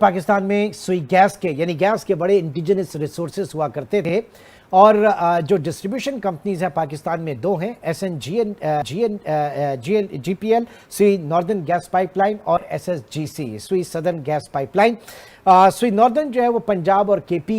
पाकिस्तान में सुई गैस के यानी गैस के बड़े इंडिजिनस रिसोर्सेज हुआ करते थे और जो डिस्ट्रीब्यूशन कंपनीज हैं पाकिस्तान में दो हैं, GPL सुई नॉर्दर्न गैस पाइपलाइन और SSGC सुई सदर्न गैस पाइपलाइन। सुई नॉर्दर्न जो है वो पंजाब और KP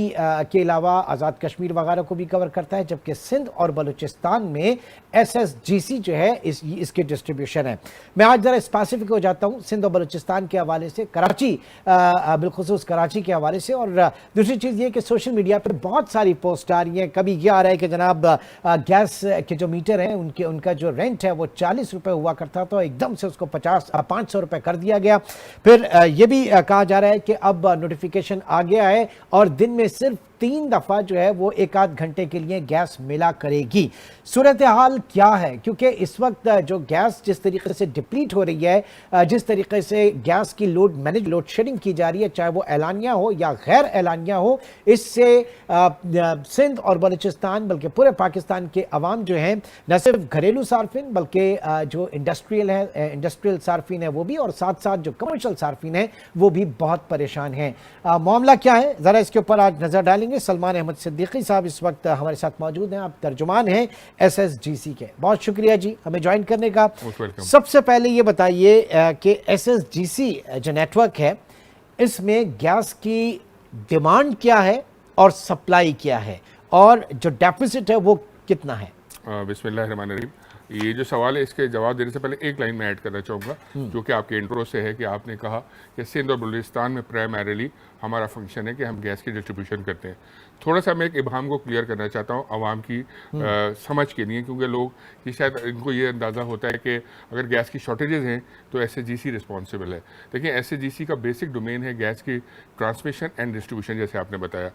के अलावा आज़ाद कश्मीर वगैरह को भी कवर करता है, जबकि सिंध और बलूचिस्तान में SSGC जो है इसकी डिस्ट्रीब्यूशन है। मैं आज ज़रा स्पेसिफिक हो जाता हूँ सिंध और बलूचिस्तान के हवाले से, कराची बिलखुसूस कराची के हवाले से। और दूसरी चीज़ ये कि सोशल मीडिया पर बहुत सारी पोस्ट आ रही हैं। कभी ये आ रहा है कि जनाब गैस के जो मीटर हैं उनका जो रेंट है वो 40 रुपये हुआ करता था, एकदम से उसको 500 रुपये कर दिया गया। फिर ये भी कहा जा रहा है कि अब नोटिफिकेशन आ गया है और दिन में सिर्फ 3 दफा जो है वो 1 आध घंटे के लिए गैस मिला करेगी। सूरत हाल क्या है, क्योंकि इस वक्त जो गैस जिस तरीके से डिप्लीट हो रही है, जिस तरीके से गैस की लोड शेडिंग की जा रही है, चाहे वो ऐलानिया हो या गैर ऐलानिया हो, इससे सिंध और बलूचिस्तान बल्कि पूरे पाकिस्तान के अवाम जो हैं न सिर्फ घरेलू सार्फिन बल्कि जो इंडस्ट्रियल सार्फिन है वो भी, और साथ साथ जो कमर्शियल सार्फिन है वो भी बहुत परेशान हैं। मामला क्या है जरा इसके ऊपर आज नजर डालेंगे। सलमान अहमद सिद्दीकी साहब इस वक्त हमारे साथ मौजूद हैं, आप तर्जुमान हैं SSGC के। बहुत शुक्रिया जी हमें ज्वाइन करने का। सबसे पहले ये बताइए कि SSGC जो नेटवर्क है इसमें गैस की डिमांड क्या है और सप्लाई क्या है, और जो डेफिसिट है वो कितना है? बिस्मिल्लाहिर्रहमानिर्रहीम। ये जो सवाल है इसके जवाब देने से पहले एक लाइन में ऐड करना चाहूँगा जो कि आपके इंट्रो से है कि आपने कहा कि सिंध और बलूचिस्तान में प्राइमरीली हमारा फंक्शन है कि हम गैस की डिस्ट्रीब्यूशन करते हैं। थोड़ा सा मैं एक इबाम को क्लियर करना चाहता हूँ आवाम की समझ के लिए, क्योंकि लोग कि शायद इनको ये अंदाज़ा होता है कि अगर गैस की शॉर्टेजेस हैं तो SSGC रिस्पॉन्सिबल है। देखिए SSGC का बेसिक डोमेन है गैस की ट्रांसमिशन एंड डिस्ट्रीब्यूशन, जैसे आपने बताया।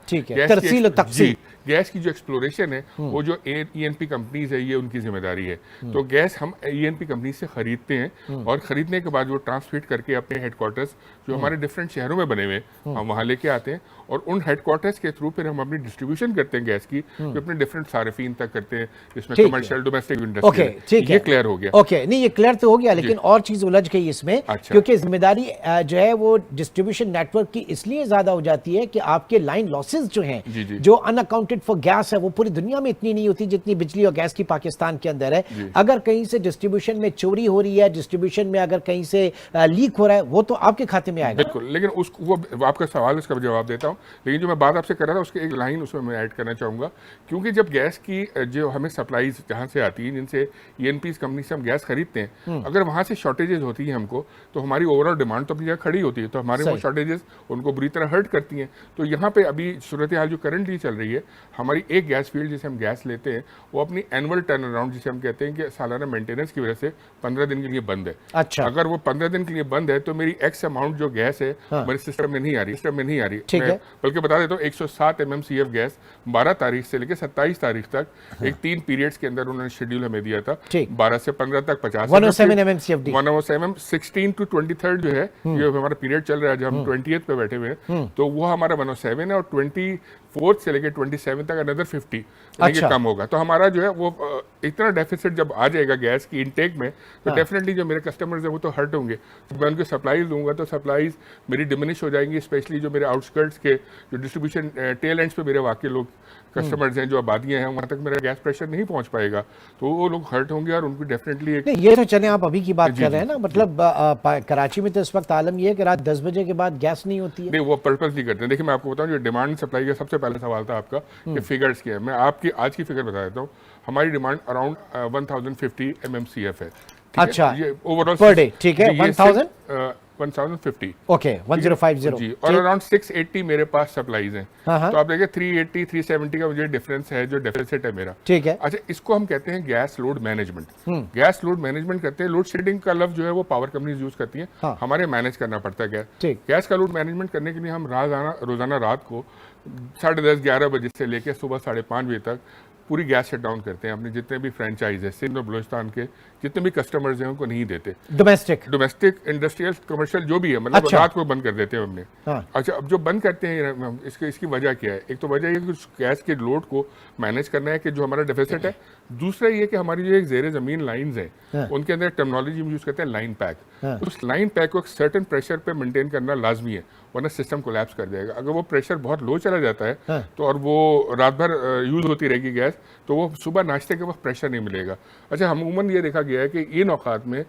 गैस की जो एक्सप्लोरेशन है वो जो ENP कंपनीज है ये उनकी जिम्मेदारी है। तो गैस हम ENP कंपनी से खरीदते हैं और खरीदने के बाद वो ट्रांसमिट करके अपने हेडक्वार्टर्स जो हमारे डिफरेंट शहरों में बने हुए हम वहाँ लेके आते हैं, और उन हेडक्वार्टर्स के थ्रू फिर हम अपनी डिस्ट्रीब्यूशन करते हैं गैस की, जो अपने डिफरेंट सार्फिन तक करते हैं, जिसमें कमर्शियल डोमेस्टिक इंडस्ट्री। ये क्लियर हो गया? ओके, नहीं ये क्लियर तो हो गया, लेकिन और चीज उलझ गई इसमें। अच्छा। क्योंकि जिम्मेदारी जो है वो डिस्ट्रीब्यूशन नेटवर्क की इसलिए ज्यादा हो जाती है कि आपके लाइन लॉसेज जो हैं, जो अनअकाउंटेड फॉर गैस है, वो पूरी दुनिया में इतनी नहीं होती जितनी बिजली और गैस की पाकिस्तान के अंदर है। अगर कहीं से डिस्ट्रीब्यूशन में चोरी हो रही है, डिस्ट्रीब्यूशन में अगर कहीं से लीक हो रहा है, वो तो आपके खाते में आएगा। बिल्कुल, लेकिन वो आपका सवाल उसका जवाब देता हूँ, लेकिन जो मैं बात आपसे कर रहा था उसकी एक लाइन उसमें मैं ऐड करना चाहूँगा। क्योंकि जब गैस की जो हमें सप्लाईज जहाँ से आती है, जिनसे ENP कंपनी से हम गैस खरीदते हैं, अगर वहाँ से शॉर्टेजेस होती है हमको, तो हमारी ओवरऑल डिमांड तो अपनी जगह खड़ी होती है, तो हमारे वो शॉर्टेजेस उनको बुरी तरह हर्ट करती हैं। तो यहाँ पे अभी सूरत हाल जो करंटली चल रही है, हमारी एक गैस फील्ड जिसे हम गैस लेते हैं वो अपनी एनुअल टर्न अराउंड जिसे हम कहते हैं कि सालाना मेंटेनेंस की वजह से 15 दिन के लिए बंद है। अच्छा। अगर वो 15 दिन के लिए बंद है तो मेरी एक्स अमाउंट जो गैस है मेरे सिस्टम में नहीं आ रही, ठीक है। बल्कि बता देता हूँ 107 MMCF गैस 12 तारीख से लेकर 27 तारीख तक एक 3 पीरियड्स के अंदर उन्होंने शेड्यूल हमें दिया था। 12 से 15 तक 50 107 MMCFD 107 16 to 23 जो है ये हमारा पीरियड चल रहा है, जब हम 20th पे बैठे हुए हैं, तो वो हमारा 107 है, और 24th से लेकर 27 तक अनदर 50 अच्छा। कम होगा। तो हमारा जो है वो इतना डेफिसिट जब आ जाएगा गैस की इनटेक में, तो डेफिनेटली जो मेरे कस्टमर्स हैं वो तो हर्ट होंगे। तो मैं उनको सप्लाईज दूंगा तो सप्लाईज मेरी डिमिनिश हो जाएंगी, स्पेशली जो मेरे आउटस्कर्ट्स के जो डिस्ट्रीब्यूशन टेल एंड्स पे मेरे वाकई लोग कस्टमर्स हैं, जो आबादियां हैं, वहाँ तक मेरा गैस प्रेशर नहीं पहुँच पाएगा, तो वो लोग हर्ट होंगे और उनको डेफिनेटली एक ये तो चले आप अभी की बात कर रहे हैं ना, मतलब कराची में तो इस वक्त आलम ये है कि रात 10 बजे के बाद गैस नहीं होती है। नहीं, वो पर्पसली करते हैं। देखिए मैं आपको बताऊं, जो डिमांड सप्लाई का सबसे पहले सवाल था आपका कि फिगर्स क्या है, मैं आपकी आज की फिगर बता देता हूँ। हमारी डिमांड अराउंड 1050 MMCF है। अच्छा, ये ओवरऑल पर डे, ठीक है। 1050 ओके, 1050 जी, और अराउंड 680 मेरे पास सप्लाईज हैं। तो आप देखिए 380 370 का मुझे डिफरेंस है, जो डेफिसिट है मेरा, ठीक है। अच्छा, इसको हम कहते हैं gas load management. Gas load management करते हैं। लोड शेडिंग का लफ्ज जो है वो पावर कंपनीज यूज करती हैं, हमारे मैनेज करना पड़ता है गैस का लोड मैनेजमेंट करने के लिए हम रोजाना रात को 10:30 11 बजे से लेकर सुबह 5:30 बजे तक पूरी गैस शट डाउन करते हैं। अपने जितने भी फ्रेंचाइज है सिंध और बलूचिस्तान के जितने भी कस्टमर्स हैं उनको नहीं देते। डोमेस्टिक इंडस्ट्रियल कमर्शियल जो भी है, मतलब अच्छा। रात को बंद कर देते हैं हमने। हाँ। अच्छा, अब जो बंद करते हैं इसकी वजह क्या है? एक तो वजह ये कि उस गैस के लोड को मैनेज करना है कि जो हमारा डेफिसिट है। दूसरा ये कि हमारी जो एक जेर जमीन लाइंस हैं, हाँ। उनके अंदर टेक्नोलॉजी हम यूज करते हैं लाइन पैक। हाँ। उस लाइन पैक को एक सर्टेन प्रेशर पे मेंटेन करना लाजमी है, वरना सिस्टम कोलैप्स कर जाएगा। अगर वो प्रेशर बहुत लो चला जाता है हाँ। तो और वो रात भर यूज होती रहेगी गैस, तो वो सुबह नाश्ते के वक्त प्रेशर नहीं मिलेगा। अच्छा, अमूमन ये देखा गया है कि इन औकात में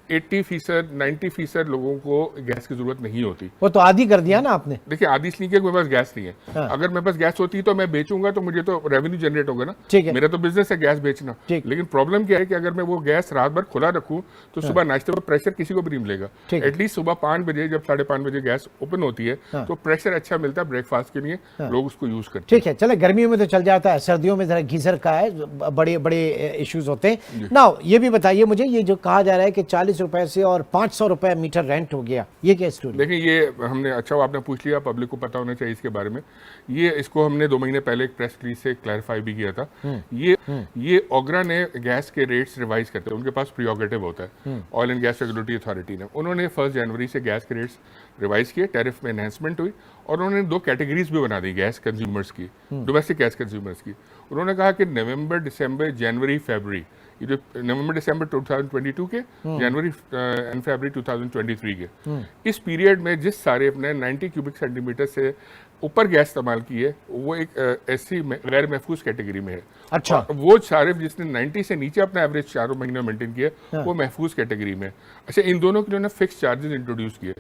80% 90% लोगों को गैस की जरूरत नहीं होती। वो तो आदी कर दिया ना आपने। देखिए, आदि इसलिए कि मेरे पास गैस नहीं है। हाँ। अगर मेरे पास गैस होती तो मैं बेचूंगा तो मुझे तो रेवेन्यू जनरेट होगा ना। ठीक है। मेरा तो बिजनेस है गैस बेचना। ठीक। लेकिन प्रॉब्लम क्या है कि अगर मैं वो गैस रात भर खुला रखूं तो सुबह नाश्ते पर प्रेशर किसी को भी नहीं मिलेगा। ठीक है। एटलीस्ट सुबह 5 बजे, जब 5:30 बजे गैस ओपन होती है, हाँ। तो प्रेशर अच्छा मिलता है ब्रेकफास्ट के लिए, लोग उसको यूज करते ठीक है, चले, गर्मियों में तो चल जाता है, सर्दियों में जरा गीजर का है, बड़े बड़े इश्यूज होते हैं ना। ये भी बताइए मुझे, ये जो कहा जा रहा है कि 40 रुपए से और 500 रुपए मीटर रेंट हो गया, ये क्या स्टोरी? देखिए, ये हमने, अच्छा आपने पूछ लिया, पब्लिक को पता होना चाहिए इसके बारे में। इसको हमने 2 महीने पहले एक प्रेस रिलीज से क्लैरिफाई भी किया था। ये ओगरा ने गैस के रेट्स रिवाइज करते हैं, उनके पास प्रियोगेटिव होता है, oil and gas regulatory authority ने। उन्होंने 1 जनवरी से गैस के रेट्स रिवाइज किए, टैरिफ में एनहेंसमेंट हुई, और उन्होंने 2 कैटेगरीज भी बना दी गैस कंज्यूमर्स की, डोमेस्टिक गैस कंज्यूमर्स की। उन्होंने कहा कि नवंबर, दिसंबर, जनवरी, फरवरी, ये जो नवंबर दिसंबर 2022 के, जनवरी एंड फरवरी 2023 के, इस पीरियड में जिस सारिफ ने 90 क्यूबिक सेंटीमीटर से ऊपर गैस इस्तेमाल की है, वो एक ऐसी गैर महफूज कैटेगरी में है। अच्छा। वो सारिफ जिसने 90 से नीचे अपना एवरेज 4 महीने मेंटेन किया, वो महफूज कैटेगरी में है। अच्छा, इन दोनों के लिए फिक्स चार्जेस इंट्रोड्यूस किए।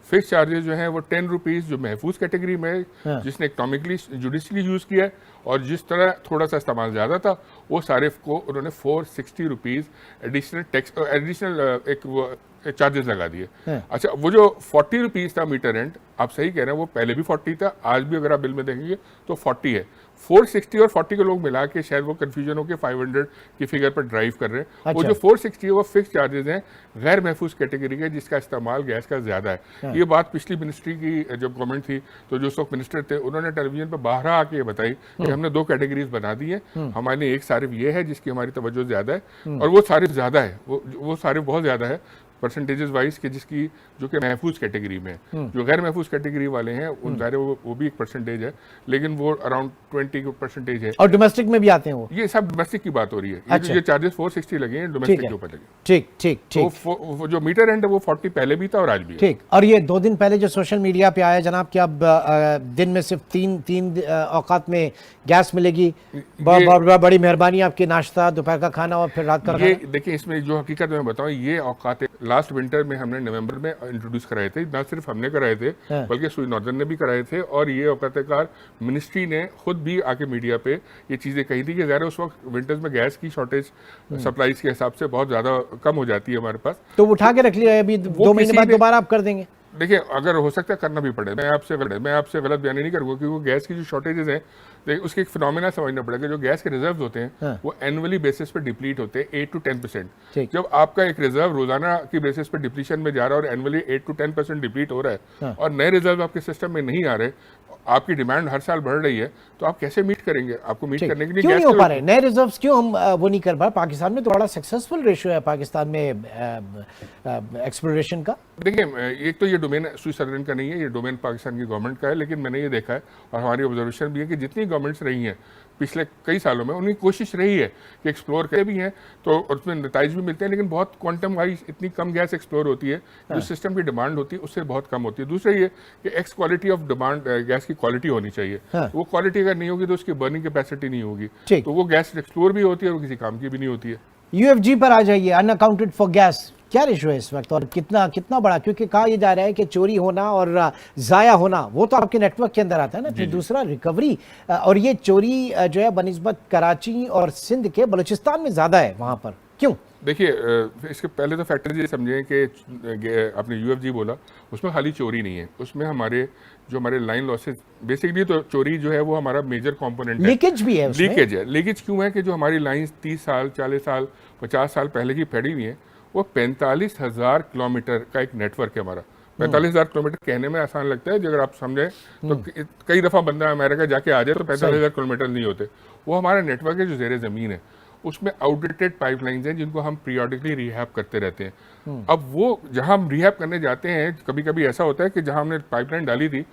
फिक्स चार्जेस जो है वो 10 रुपीज़ जो महफूज कैटेगरी में है, जिसने इकोनॉमिकली जुडिशली यूज़ किया है, और जिस तरह थोड़ा सा इस्तेमाल ज़्यादा था, वो सारिफ को उन्होंने 460 रुपीज़ एडिशनल टैक्स, एडिशनल एक वो चार्जेस लगा दिए। अच्छा, वो जो 40 रुपीज़ था मीटर रेंट, आप सही कह रहे हैं, वो पहले भी 40 था, आज भी अगर आप बिल में देखेंगे तो 40 है। 460 और 40 के लोग मिला के शायद वो कंफ्यूजन हो के 500 की फिगर पर ड्राइव कर रहे हैं। अच्छा। वो जो 460 है वो फिक्स चार्जेस हैं, गैर महफूज कैटेगरी के, जिसका इस्तेमाल गैस का ज्यादा है। ये बात पिछली मिनिस्ट्री की जब गवर्नमेंट थी, तो जो उस वक्त मिनिस्टर थे, उन्होंने टेलीविजन पर बाहर आके ये बताई कि हमने 2 कैटेगरीज बना दी है, हमारे एक सारिफ ये है जिसकी हमारी तवज्जो ज्यादा है, और वो सारिफ ज्यादा है, वो सारिफ बहुत ज्यादा है परसेंटेजेस वाइज के, जिसकी जो कि महफूज कैटेगरी में है। जो गैर महफूज कैटेगरी वाले हैं उन ज़ाहिर वो भी एक परसेंटेज है, लेकिन वो अराउंड 20% है। और डोमेस्टिक में भी आते हैं वो? ये सब डोमेस्टिक की बात हो रही है। अच्छा। ये चार्जेस 460 लगे हैं डोमेस्टिक के ऊपर लगे। ठीक ठीक ठीक। तो जो मीटर रेंट है वो 40 पहले भी था और आज भी है। ठीक। और ये 2 दिन पहले जो सोशल मीडिया पे आया जनाब कि अब दिन में सिर्फ तीन औकात में गैस मिलेगी, बड़ी मेहरबानी आपकी, नाश्ता, दोपहर का खाना और फिर रात का खाना। ये देखिए, इसमें जो हकीकत मैं बताऊं, ये औकात लास्ट विंटर में हमने नवंबर में इंट्रोड्यूस कराए थे। ना सिर्फ हमने कराए थे, बल्कि सुई नॉर्दर्न ने भी कराए थे, और ये औकातकार मिनिस्ट्री ने खुद भी आके मीडिया पे ये चीज़ें कही थी कि ज़ाहिर उस वक्त विंटर्स में गैस की शॉर्टेज सप्लाईज के हिसाब से बहुत ज़्यादा कम हो जाती है हमारे पास। तो उठा के रख लिया, अभी 2 महीने बाद दोबारा आप कर देंगे? देखिए, अगर हो सकता है करना भी पड़े, मैं आपसे गलत बयानी नहीं करूँगा, क्योंकि गैस की जो शॉर्टेजेस हैं, देखिए उसके एक फिनोमेना समझना पड़ेगा। जो गैस के रिजर्व होते हैं वो एनुअली बेसिस पे डिप्लीट होते हैं 8 to 10%। जब आपका एक रिजर्व रोजाना की बेसिस पे डिप्लीशन में जा रहा है और एनुअली 8 to 10% डिप्लीट हो रहा है, और नए रिजर्व आपके सिस्टम में नहीं आ रहे, आपकी डिमांड हर साल बढ़ रही है, तो आप कैसे मीट करेंगे? आपको मीट करने के लिए क्यों नहीं हो पा रहे नए रिजर्व्स? क्यों हम वो नहीं कर पा रहे? पाकिस्तान में तो बड़ा सक्सेसफुल रेशियो है पाकिस्तान में एक्सप्लोरेशन का। देखिए, एक तो ये डोमेन सुई सर्जन का नहीं है, ये डोमेन पाकिस्तान की गवर्नमेंट का है, लेकिन मैंने ये देखा है और हमारी ऑब्जर्वेशन भी है कि जितनी गवर्नमेंट्स रही हैं पिछले कई सालों में, उनकी कोशिश रही है कि एक्सप्लोर करे भी हैं, तो उसमें नताइज भी मिलते हैं, लेकिन बहुत क्वांटम वाइज इतनी कम गैस एक्सप्लोर होती है, जो सिस्टम की डिमांड होती है उससे बहुत कम होती है। दूसरा ये कि x quality of demand, gas की क्वालिटी होनी चाहिए। वो क्वालिटी अगर नहीं होगी तो उसकी बर्निंग कैपेसिटी नहीं होगी, तो वो गैस एक्सप्लोर भी होती है और किसी काम की भी नहीं होती है। यूएफजी पर आ जाइए, अनअकाउंटेड फॉर गैस, क्या रेशो है इस वक्त और कितना बड़ा? क्योंकि कहा यह जा रहा है कि चोरी होना और ज़ाया होना वो तो आपके नेटवर्क के अंदर आता है ना, फिर दूसरा रिकवरी, और ये चोरी जो है बनिस्बत कराची और सिंध के बलूचिस्तान में ज़्यादा है, वहाँ पर क्यों? देखिए, इसके पहले तो फैक्टर ये समझें कि आपने यूएफजी बोला, उसमें खाली चोरी नहीं है, उसमें हमारे लाइन लॉसेज, बेसिकली तो चोरी जो है वो हमारा मेजर कंपोनेंट है। लीकेज भी है उसमें। लीकेज है। लीकेज क्यों है कि जो हमारी लाइंस 30 साल, 40 साल, 50 साल पहले की फैली हुई है, वो 45,000 किलोमीटर का एक नेटवर्क है हमारा। 45,000 किलोमीटर कहने में आसान लगता है, अगर आप समझें तो कई दफ़ा बंदा अमेरिका जाके आ जाए तो 45,000 किलोमीटर नहीं होते। वो हमारा नेटवर्क है जो ज़ेरे ज़मीन है। उसमें आउटडेटेड पाइपलाइंस हैं जिनको हम पीरियडिकली रिहैब करते रहते हैं। अब वो जहां हम रिहैब करने जाते हैं, कभी कभी ऐसा होता है कि जहां हमने पाइपलाइन डाली थी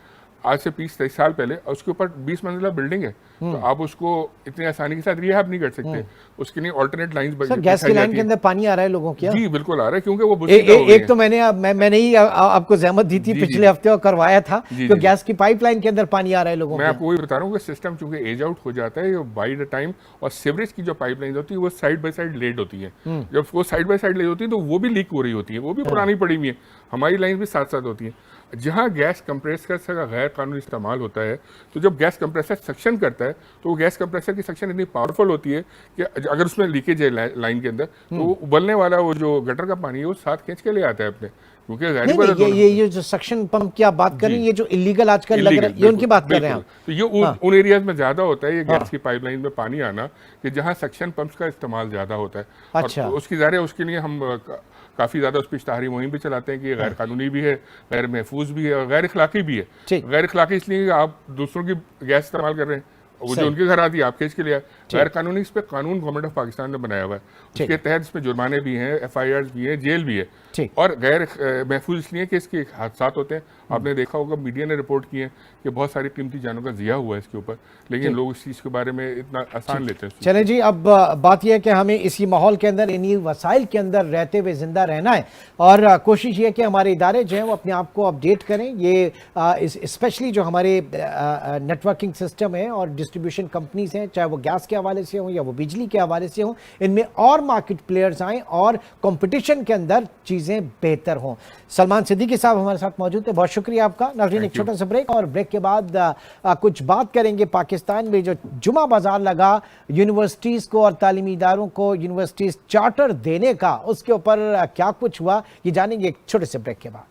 आज से 20-23 साल पहले, उसके ऊपर 20 मंजिला बिल्डिंग है, तो आप उसको इतनी आसानी के साथ रिहैब नहीं कर सकते। उसके लिए ऑल्टरनेट लाइंस सर गैस की लाइन के अंदर पानी आ रहा है लोगों के? जी बिल्कुल आ रहा है, क्योंकि वो बुझिद्दा हो गई एक तो मैंने ही आपको जहमत दी थी पिछले हफ्ते और करवाया था, तो गैस की पाइपलाइन के अंदर पानी आ रहा है लोगों मैं आपको वही बता रहा हूँ कि सिस्टम चूंकि एज आउट हो जाता है बाई द टाइम, और सीवरेज की जो पाइपलाइन होती है वो साइड बाय साइड लेड होती है। जब वो साइड बाय साइड लेड होती है तो वो भी लीक हो रही होती है, वो भी पुरानी पड़ी हुई है, हमारी लाइन भी साथ साथ होती है। जहां गैस कंप्रेसर का गैर कानूनी इस्तेमाल होता है, तो जब गैस कंप्रेसर सक्शन करता है तो वो गैस कंप्रेसर की सक्शन इतनी पावरफुल होती है कि अगर उसमें लीकेज है लाइन के अंदर, तो वो उबलने वाला वो जो गटर का पानी है वो साथ खींच के ले आता है अपने, क्योंकि नहीं, ये जो सक्शन पंप की आप बात कर रहे हैं, ये जो इलीगल आजकल लग रहा है, ये उनकी बात कर रहे हैं आप। तो ये उन एरियाज में ज्यादा होता है ये गैस की पाइपलाइन में पानी आना, कि जहां सक्शन पंप्स का इस्तेमाल ज्यादा होता है। अच्छा। और उसकी ज़ाहिर है उसके लिए हम काफ़ी ज़्यादा उस पर इश्तहारी मुहिम भी चलाते हैं कि ये गैर कानूनी भी है, गैर महफूज भी है और गैर इखलाकी भी है। गैर इखलाकी इसलिए कि आप दूसरों की गैस इस्तेमाल कर रहे हैं, वो जो उनके घर आती है आप खींच के लिया। गैर कानूनी इस पर कानून गवर्नमेंट ऑफ पाकिस्तान ने बनाया हुआ है, उसके तहत इसमें जुर्माने भी हैं, FIRs भी हैं, जेल भी है। और गैर महफूज इसलिए कि इसके हादसात होते हैं। आपने देखा होगा मीडिया ने रिपोर्ट किए कि बहुत सारी कीमती जानों का ज़िया हुआ है इसके ऊपर, लेकिन लोग इस चीज़ के बारे में इतना आसान लेते हैं। चलें जी, अब बात यह है कि हमें इसी माहौल के अंदर, इन्हीं वसाइल के अंदर रहते हुए जिंदा रहना है, और कोशिश ये है कि हमारे इदारे जो हैं वो अपने आप को अपडेट करें। ये स्पेशली जो हमारे नेटवर्किंग सिस्टम है और डिस्ट्रीब्यूशन कंपनीज हैं, चाहे वो गैस के हवाले से हों या वो बिजली के हवाले से हों, इनमें और मार्केट प्लेयर्स आएँ और कंपटीशन के अंदर चीज़ें बेहतर हों। सलमान सिद्दीकी साहब हमारे साथ मौजूद थे, बहुत शुक्रिया आपका। नाज़रीन, एक छोटा सा ब्रेक, और ब्रेक के बाद कुछ बात करेंगे पाकिस्तान में जो जुमा बाजार लगा यूनिवर्सिटीज़ को और तालीमी इदारों को यूनिवर्सिटीज़ चार्टर देने का, उसके ऊपर क्या कुछ हुआ, ये जानेंगे एक छोटे से ब्रेक के बाद।